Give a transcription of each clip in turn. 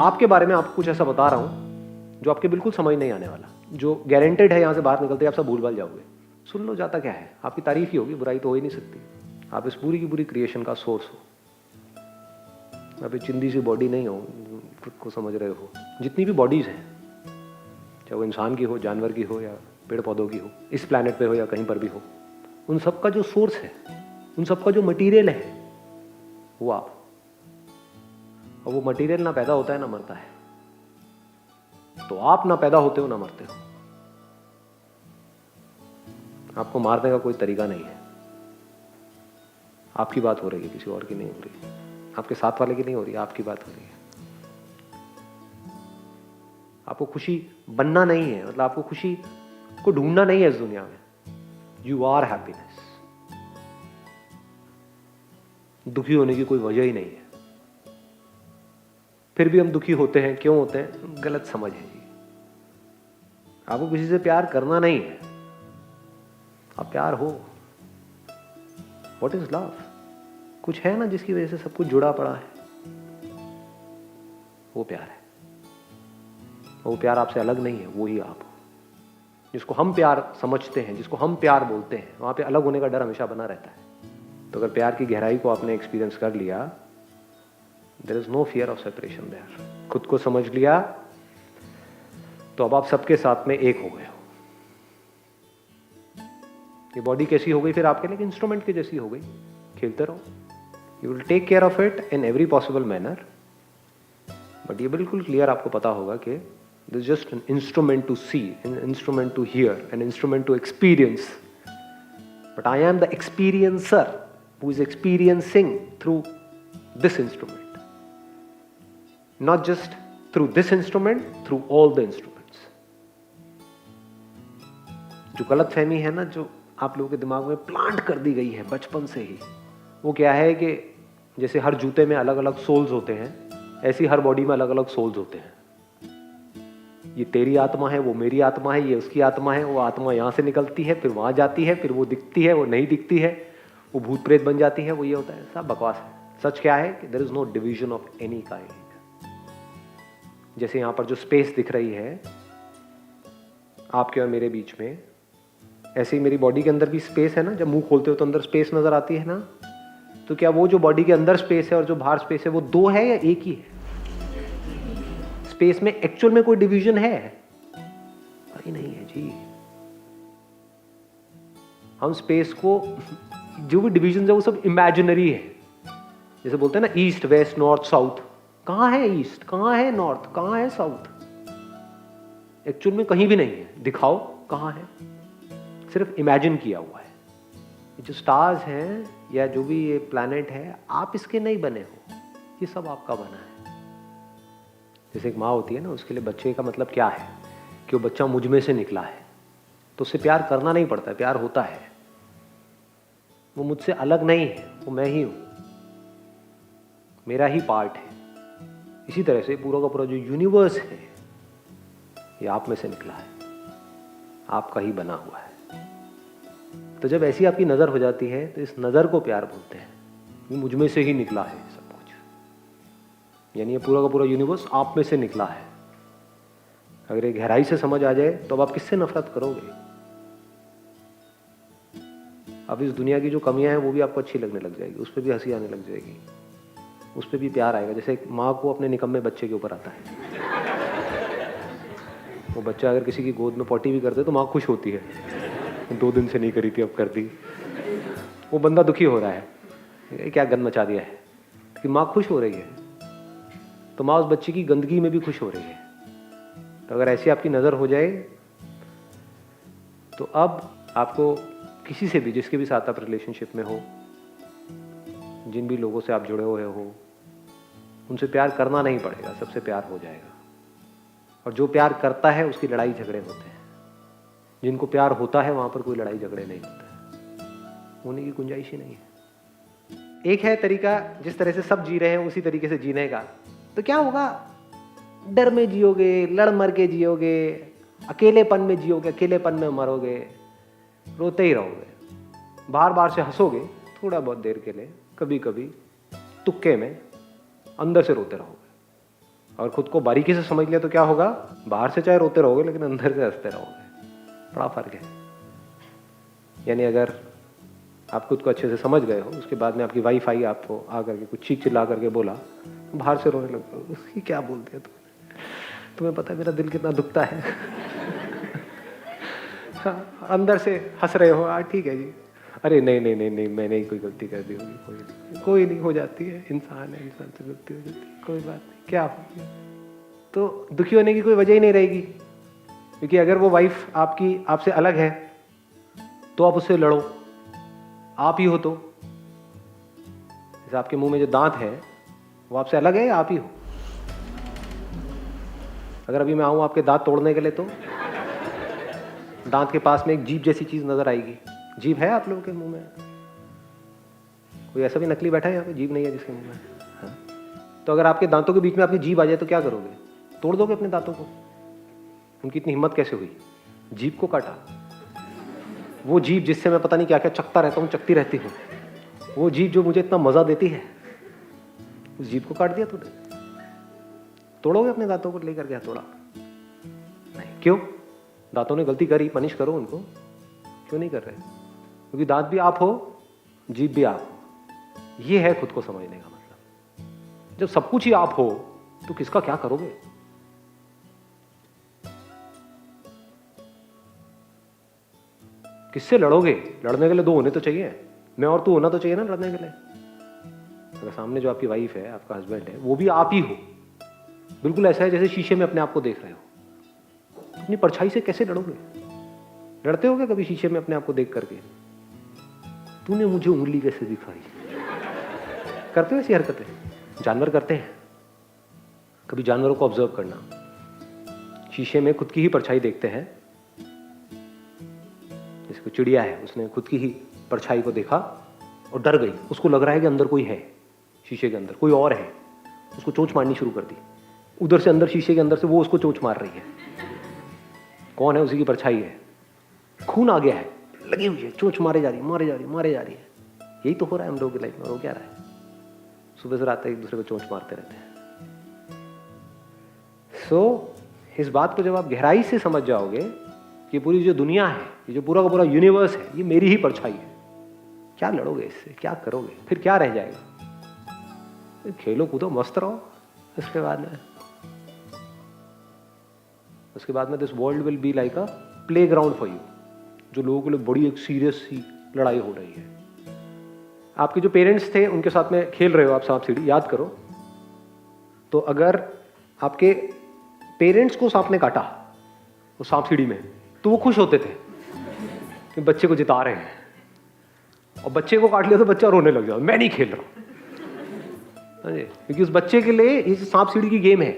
आपके बारे में आपको कुछ ऐसा बता रहा हूं जो आपके बिल्कुल समझ नहीं आने वाला, जो गारंटेड है यहां से बाहर निकलते आप सब भूल भाल जाओगे। सुन लो, जाता क्या है, आपकी तारीफ ही होगी, बुराई तो हो ही नहीं सकती। आप इस पूरी की पूरी क्रिएशन का सोर्स हो। आप एक चिंदी सी बॉडी नहीं हो, खुद को समझ रहे हो। जितनी भी बॉडीज हैं, चाहे वो इंसान की हो, जानवर की हो, या पेड़ पौधों की हो, इस प्लैनेट पे हो या कहीं पर भी हो, उन सब का जो सोर्स है, उन सब का जो मटीरियल है, वो आप। और वो मटीरियल ना पैदा होता है ना मरता है। तो आप ना पैदा होते हो ना मरते हो। आपको मारने का कोई तरीका नहीं है। आपकी बात हो रही है, किसी और की नहीं हो रही। आपके साथ वाले की नहीं हो रही, आपकी बात हो रही है। आपको खुशी बनना नहीं है, मतलब आपको खुशी को ढूंढना नहीं है इस दुनिया में। You are happiness. दुखी होने की कोई वजह ही नहीं है। फिर भी हम दुखी होते हैं, क्यों होते हैं? गलत समझ है जी। आपको किसी से प्यार करना नहीं है, आप प्यार हो। What is love? कुछ है ना जिसकी वजह से सब कुछ जुड़ा पड़ा है, वो प्यार है। वो प्यार आपसे अलग नहीं है, वो ही आप हो। जिसको हम प्यार समझते हैं, जिसको हम प्यार बोलते हैं, वहां पे अलग होने का डर हमेशा बना रहता है। तो अगर प्यार की गहराई को आपने एक्सपीरियंस कर लिया, there is no fear of separation there. खुद को समझ लिया, तो अब आप सबके साथ में एक हो गए हो। ये बॉडी कैसी हो गई फिर आपके लिए? इंस्ट्रूमेंट की जैसी हो गई। खेलते रहो। You will take care of it in every possible manner. But ये बिल्कुल क्लियर आपको पता होगा कि this just an instrument to see, an instrument to hear, an instrument to experience. But I am the experiencer who is experiencing through this instrument. Not just through this instrument, through all the instruments. जो गलत फहमी है ना, जो आप लोगों के दिमाग में प्लांट कर दी गई है बचपन से ही, वो क्या है कि जैसे हर जूते में अलग अलग सोल्स होते हैं, ऐसी हर बॉडी में अलग अलग सोल्स होते हैं। ये तेरी आत्मा है, वो मेरी आत्मा है, ये उसकी आत्मा है। वो आत्मा यहाँ से निकलती है, फिर वहाँ जाती है, फिर वो दिखती है, वो नहीं दिखती है, वो भूत प्रेत बन जाती है, वो ये होता है। सब बकवास है। सच क्या है कि there is no division of any kind. जैसे यहां पर जो स्पेस दिख रही है आपके और मेरे बीच में, ऐसे ही मेरी बॉडी के अंदर भी स्पेस है ना। जब मुंह खोलते हो तो अंदर स्पेस नजर आती है ना। तो क्या वो जो बॉडी के अंदर स्पेस है और जो बाहर स्पेस है, वो दो है या एक ही है? स्पेस में एक्चुअल में कोई डिवीजन है? अरे नहीं है जी। हम स्पेस को, जो भी डिवीजन है वो सब इमेजिनरी है। जैसे बोलते हैं ना, ईस्ट वेस्ट नॉर्थ साउथ। कहां है ईस्ट, कहां है नॉर्थ, कहां है साउथ? एक्चुअल में कहीं भी नहीं है। दिखाओ कहां है। सिर्फ इमेजिन किया हुआ है। जो स्टार्स हैं या जो भी ये प्लैनेट है, आप इसके नहीं बने हो, ये सब आपका बना है। जैसे एक माँ होती है ना, उसके लिए बच्चे का मतलब क्या है कि वो बच्चा मुझ में से निकला है, तो उससे प्यार करना नहीं पड़ता, प्यार होता है। वो मुझसे अलग नहीं है, वो मैं ही हूं, मेरा ही पार्ट है। इसी तरह से पूरा का पूरा जो यूनिवर्स है, ये आप में से निकला है, आपका ही बना हुआ है। तो जब ऐसी आपकी नजर हो जाती है, तो इस नजर को प्यार बोलते हैं। ये मुझ में से ही निकला है सब कुछ, यानी ये पूरा का पूरा यूनिवर्स आप में से निकला है। अगर ये गहराई से समझ आ जाए, तो अब आप किससे नफरत करोगे? अब इस दुनिया की जो कमियां हैं वो भी आपको अच्छी लगने लग जाएगी, उस पर भी हंसी आने लग जाएगी, उस पर भी प्यार आएगा। जैसे एक माँ को अपने निकम्मे बच्चे के ऊपर आता है। वो बच्चा अगर किसी की गोद में पॉटी भी कर दे तो माँ खुश होती है, 2 दिन से नहीं करी थी, अब कर दी। वो बंदा दुखी हो रहा है, क्या गंद मचा दिया है, कि माँ खुश हो रही है, तो माँ उस बच्चे की गंदगी में भी खुश हो रही है। तो अगर ऐसी आपकी नज़र हो जाए, तो अब आपको किसी से भी, जिसके भी साथ आप रिलेशनशिप में हो, जिन भी लोगों से आप जुड़े हुए हो, उनसे प्यार करना नहीं पड़ेगा, सबसे प्यार हो जाएगा। और जो प्यार करता है उसकी लड़ाई झगड़े होते हैं। जिनको प्यार होता है वहां पर कोई लड़ाई झगड़े नहीं होते, होने की गुंजाइश ही नहीं है। एक है तरीका जिस तरह से सब जी रहे हैं उसी तरीके से जीने का। तो क्या होगा? डर में जियोगे, लड़ मर के जियोगे, अकेलेपन में जियोगे, अकेलेपन में मरोगे, रोते ही रहोगे, बार बार से हंसोगे थोड़ा बहुत देर के लिए, कभी कभी तुक्के में, अंदर से रोते रहोगे। और खुद को बारीकी से समझ लिया तो क्या होगा, बाहर से चाहे रोते रहोगे लेकिन अंदर से हंसते रहोगे। बड़ा फर्क है। यानी अगर आप खुद को अच्छे से समझ गए हो, उसके बाद में आपकी वाइफ आई आपको आकर के कुछ चीख चिल्ला करके बोला, बाहर से रोने लगते हो, उसकी क्या बोलते हैं तुम्हें पता है मेरा दिल कितना दुखता है। हाँ, अंदर से हंस रहे हो, ठीक है जी, अरे नहीं नहीं नहीं नहीं मैंने ही कोई गलती कर दी होगी, कोई नहीं, हो जाती है, इंसान है, इंसान से गलती हो जाती है, कोई बात नहीं, क्या हो गया। तो दुखी होने की कोई वजह ही नहीं रहेगी, क्योंकि अगर वो वाइफ आपकी आपसे अलग है तो आप उससे लड़ो, आप ही हो तो। जैसे आपके मुंह में जो दांत है वो आपसे अलग है या आप ही हो? अगर अभी मैं आऊं आपके दांत तोड़ने के लिए तो दांत के पास में एक जीभ जैसी चीज नजर आएगी। जीभ है आप लोगों के मुंह में? कोई ऐसा भी नकली बैठा है यहाँ पे जीभ नहीं है जिसके मुंह में? हाँ। तो अगर आपके दांतों के बीच में आपकी जीभ आ जाए तो क्या करोगे? तोड़ दोगे अपने दांतों को? उनकी इतनी हिम्मत कैसे हुई? जीभ को काटा। वो जीभ जिससे मैं पता नहीं क्या क्या चखता रहता हूँ, चखती रहती हूँ, वो जीभ जो मुझे इतना मजा देती है, उस जीभ को काट दिया तूने। तोड़ोगे अपने दांतों को लेकर के? तोड़ा नहीं। क्यों? दांतों ने गलती करी, पनिश करो उनको। क्यों नहीं कर रहे? क्योंकि दांत भी आप हो, जीभ भी आप हो। ये है खुद को समझने का मतलब। जब सब कुछ ही आप हो तो किसका क्या करोगे? किससे लड़ोगे? लड़ने के लिए दो होने तो चाहिए, मैं और तू होना तो चाहिए ना लड़ने के लिए। अगर सामने जो आपकी वाइफ है, आपका हस्बैंड है, वो भी आप ही हो, बिल्कुल ऐसा है जैसे शीशे में अपने आप को देख रहे हो, तो अपनी परछाई से कैसे लड़ोगे? लड़ते हो क्या कभी शीशे में अपने आप को देख करके? तूने मुझे उंगली कैसे दिखाई? करते हो ऐसी हरकतें? जानवर करते हैं। कभी जानवरों को ऑब्जर्व करना, शीशे में खुद की ही परछाई देखते हैं। जैसे कोई चिड़िया है, उसने खुद की ही परछाई को देखा और डर गई, उसको लग रहा है कि अंदर कोई है, शीशे के अंदर कोई और है, उसको चोंच मारनी शुरू कर दी। उधर से अंदर, शीशे के अंदर से वो उसको चोंच मार रही है। कौन है? उसी की परछाई है। खून आ गया है, लगी हुई है, चोंच मारे जा रही है, मारे जा रही है, मारे जा रही है। यही तो हो रहा है हम लोगों की लाइफ में। हो क्या रहा है? सुबह से रात तक एक दूसरे को चोंच मारते रहते हैं। इस बात को जब आप गहराई से समझ जाओगे कि पूरी जो दुनिया है, ये जो पूरा का पूरा यूनिवर्स है, ये मेरी ही परछाई है, क्या लड़ोगे इससे? क्या करोगे? फिर क्या रह जाएगा? खेलो कूदो, मस्त रहो। उसके बाद में this world will be like a play ground for you. जो लोगों के लिए बड़ी एक सीरियस सी लड़ाई हो रही है। आपके जो पेरेंट्स थे उनके साथ में खेल रहे हो आप सांप सीढ़ी, याद करो। तो अगर आपके पेरेंट्स को सांप ने काटा वो सांप सीढ़ी में, तो वो खुश होते थे कि बच्चे को जिता रहे हैं, और बच्चे को काट लिया तो बच्चा रोने लग जाता, मैं नहीं खेल रहा। क्योंकि उस बच्चे के लिए ये सांप सीढ़ी की गेम है,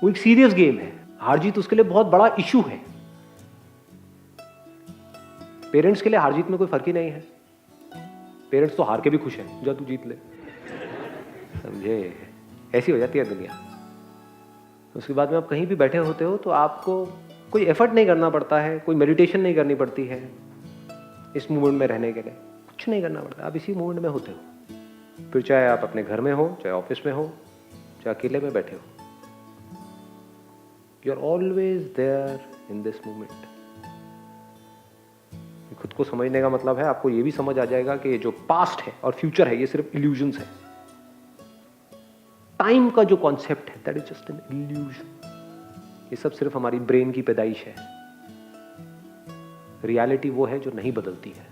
वो एक सीरियस गेम है। हार जीत उसके लिए बहुत बड़ा इशू है। पेरेंट्स के लिए हार जीत में कोई फर्क ही नहीं है। पेरेंट्स तो हार के भी खुश हैं, जा तू जीत ले, समझे? ऐसी हो जाती है दुनिया। उसके बाद में आप कहीं भी बैठे होते हो तो आपको कोई एफर्ट नहीं करना पड़ता है, कोई मेडिटेशन नहीं करनी पड़ती है इस मूवमेंट में रहने के लिए। कुछ नहीं करना पड़ता, आप इसी मूवमेंट में होते हो। फिर चाहे आप अपने घर में हो, चाहे ऑफिस में हो, चाहे अकेले में बैठे हो, you are always there in this movement. खुद को समझने का मतलब है आपको ये भी समझ आ जाएगा कि जो पास्ट है और फ्यूचर है ये सिर्फ इल्यूजन्स है। टाइम का जो कॉन्सेप्ट है that is just an illusion. ये सब सिर्फ हमारी ब्रेन की पैदाइश है। रियलिटी वो है जो नहीं बदलती है।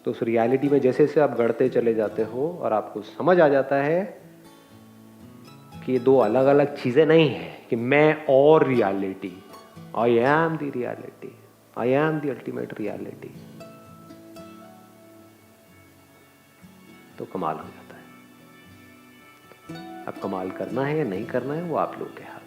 तो उस रियलिटी में जैसे जैसे आप गढ़ते चले जाते हो और आपको समझ आ जाता है कि ये दो अलग अलग चीजें नहीं है, कि मैं और reality, I am the reality, I am the ultimate reality, तो कमाल हो जाता है। अब कमाल करना है या नहीं करना है वो आप लोग के हाथ।